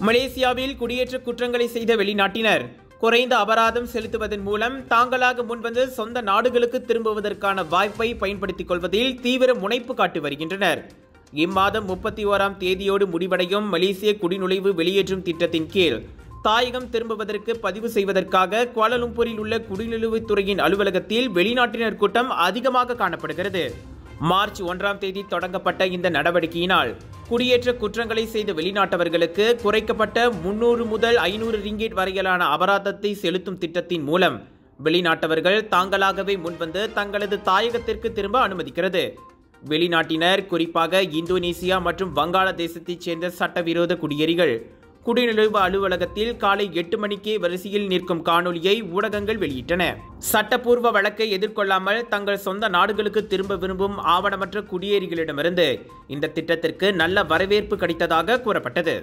மலேசியாவில் குடியேற்ற குற்றங்களை செய்த வெளிநாட்டினர் குறைந்த அபராதம் செலுத்துவதன் மூலம் தாங்களாக முன்வந்து சொந்த நாடுகளுக்கு திரும்புவதற்கான வாய்ப்பை பயன்படுத்திக் கொள்வதில் தீவிர முனைப்பு காட்டி வருகின்றனர். இம்மாதம் 31ஆம் தேதியோடு முடிவடையும் மலேசிய குடிநுழைவு வெளியேற்றும் திட்டத்தின் கீழ் தாயகம் திரும்புவதற்கு பதிவு செய்வதற்காக குவாலலும்பூரில் உள்ள குடிநுழைவுத்துறையின் அலுவலகத்தில் வெளிநாட்டினர் கூட்டம் அதிகமாக காணப்படுகிறது. மார்ச் 1ஆம் தேதி தொடங்கப்பட்ட இந்த நடவடிக்கையினால் குடியேற்ற குற்றங்களை செய்த வெளிநாட்டவர்களுக்கு குறைக்கப்பட்ட 300 முதல் 500 ரிங்கிட் வரையிலான அபராதத்தை செலுத்தும் திட்டத்தின் மூலம் வெளிநாட்டவர்கள் தாங்களாகவே முன்வந்து தங்களது தாயகத்திற்கு திரும்ப அனுமதிக்கிறது. வெளிநாட்டினர், குறிப்பாக இந்தோனேசியா மற்றும் வங்காளதேசத்தைச் சேர்ந்த சட்டவிரோத குடியேறிகள் குடிநுழைவு அலுவலகத்தில் காலை 8 மணிக்கே வரிசையில் நிற்கும் காணொலியை ஊடகங்கள் வெளியிட்டன. சட்டப்பூர்வ வழக்கை எதிர்கொள்ளாமல் தங்கள் சொந்த நாடுகளுக்கு திரும்ப விரும்பும் ஆவணமற்ற குடியேறிகளிடமிருந்து இந்த திட்டத்திற்கு நல்ல வரவேற்பு கிடைத்ததாக கூறப்பட்டது.